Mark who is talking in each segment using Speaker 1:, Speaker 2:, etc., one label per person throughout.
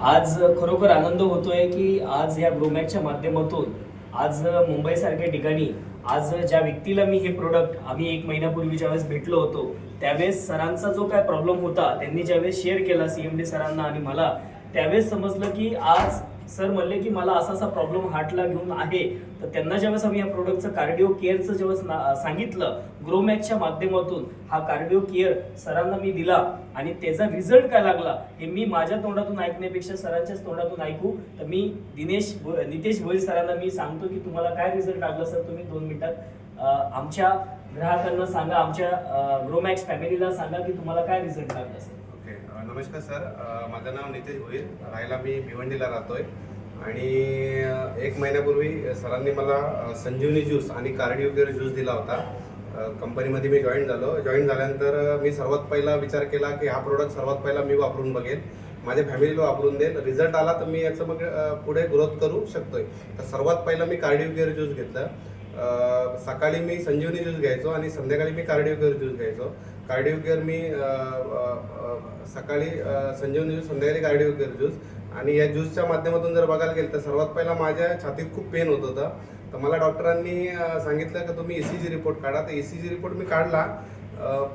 Speaker 1: आज खरोखर आनंद होतोय की आज या ग्रोमॅकच्या माध्यमातून आज मुंबईसारख्या ठिकाणी आज ज्या व्यक्तीला मी हे प्रोडक्ट आम्ही 1 महिन्यापूर्वी ज्यावेळेस भेटलो होतो त्यावेळेस सरांचा जो काय प्रॉब्लेम होता त्यांनी ज्यावेळेस शेअर केला सीएमडी सरांना आणि मला त्यावेळेस समजलं की आज सर म्हणले की मला असा प्रॉब्लेम हार्टला घेऊन आहे. तर त्यांना ज्यावेळेस आम्ही या प्रोडक्टचं कार्डिओ केअरचं जेव्हा सांगितलं ग्रोमॅकच्या माध्यमातून हा कार्डिओ केअर सरांना मी दिला आणि त्याचा रिझल्ट काय लागला हे मी माझ्या तोंडातून ऐकण्यापेक्षा सरांच्याच तोंडातून ऐकू. तर मी नितेश भोईर सरांना मी सांगतो की तुम्हाला काय रिझल्ट लागला सर, तुम्ही 2 मिनिटात आमच्या ग्राहकांना सांगा, आमच्या ग्रोमॅक्स फॅमिलीला सांगा की तुम्हाला काय रिझल्ट लागला सर.
Speaker 2: ओके, नमस्कार सर. माझं नाव नितेश भोईर, राहायला मी भिवंडीला राहतोय आणि 1 महिन्यापूर्वी सरांनी मला संजीवनी ज्यूस आणि कार्डिओ केअर ज्यूस दिला होता. कंपनीमध्ये मी जॉईन झाल्यानंतर मी सर्वात पहिला विचार केला की हा प्रोडक्ट सर्वात पहिला मी वापरून बघेन, माझ्या फॅमिलीला वापरून देईल. रिझल्ट आला तर मी याचं मग पुढे ग्रोथ करू शकतोय. तर सर्वात पहिला मी कार्डिओ केअर ज्यूस घेतलं. सकाळी मी संजीवनी ज्यूस घ्यायचो आणि संध्याकाळी मी कार्डिओ केअर ज्यूस घ्यायचो. कार्डिओ केअर मी सकाळी संजीवनी ज्यूस, संध्याकाळी कार्डिओ केअर ज्यूस. आणि या ज्यूसच्या माध्यमातून जर बघायला गेलं तर सर्वात पहिला माझ्या छातीत खूप पेन होत होतं. तर मला डॉक्टरांनी सांगितलं की तुम्ही ECG रिपोर्ट काढा. तर ECG रिपोर्ट मी काढला,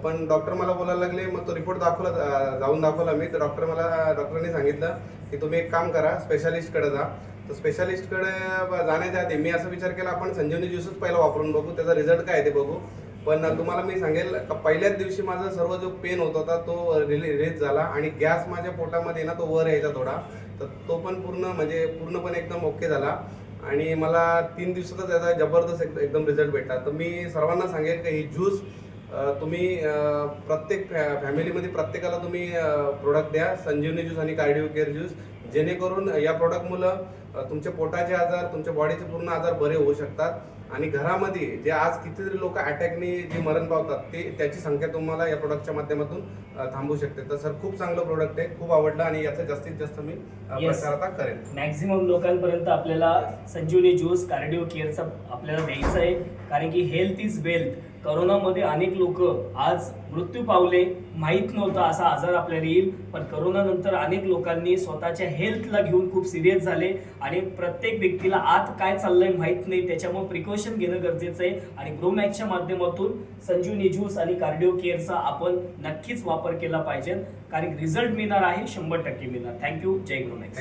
Speaker 2: पण डॉक्टर मला बोलायला लागले, मग तो रिपोर्ट जाऊन दाखवला मी. तर डॉक्टरांनी सांगितलं की तुम्ही एक काम करा, स्पेशालिस्टकडे जा. तर स्पेशालिस्टकडे जाण्याच्या आधी मी असा विचार केला आपण संजीवनी ज्यूसच पहिला वापरून बघू, त्याचा रिझल्ट काय ते बघू. पण तुम्हाला मी सांगेल का पहिल्याच दिवशी माझा सर्व जो पेन होत होता तो रिलीज झाला आणि गॅस माझ्या पोटामध्ये ना तो वर यायचा थोडा, तर तो पण पूर्णपणे एकदम ओके झाला आणि मला 3 दिवसातच त्याचा जबरदस्त एकदम रिझल्ट भेटला. तर मी सर्वांना सांगेल की ही ज्यूस तुम्ही प्रत्येक फॅमिलीमध्ये प्रत्येकाला तुम्ही प्रोडक्ट द्या, संजीवनी ज्यूस आणि कार्डिओ केअर ज्यूस, जेणेकरून या प्रोडक्टमुळं तुमच्या पोटाचे आजार, तुमच्या बॉडीचे पूर्ण आजार बरे होऊ शकतात. आणि घरामध्ये जे आज कितीतरी लोक अटॅकने जे मरण पावतात त्याची संख्या तुम्हाला या प्रोडक्टच्या माध्यमातून थांबवू शकते. तर सर खूप चांगलं प्रोडक्ट आहे, खूप आवडलं आणि याचा जास्तीत जास्त मी प्रसार करेन.
Speaker 1: मॅक्झिमम लोकांपर्यंत आपल्याला संजीवनी ज्यूस कार्डिओ केअरचा आपल्याला द्यायचं आहे, कारण की हेल्थ इज वेल्थ. करोनामध्ये अनेक लोक आज मृत्यू पावले, माहीत नव्हतं असा आजार आपल्याला येईल, पण करोनानंतर अनेक लोकांनी स्वतःच्या हेल्थला घेऊन खूप सिरियस झाले आणि प्रत्येक व्यक्तीला आत काय चाललंय माहीत नाही, त्याच्यामुळे प्रिकॉशन घेणं गरजेचं आहे. आणि ग्रोमॅक्सच्या माध्यमातून संजीवनी ज्यूस आणि कार्डिओ केअरचा आपण नक्कीच वापर केला पाहिजे, कारण रिझल्ट मिळणार आहे, 100% मिळणार. थँक्यू. जय ग्रोमॅक्स.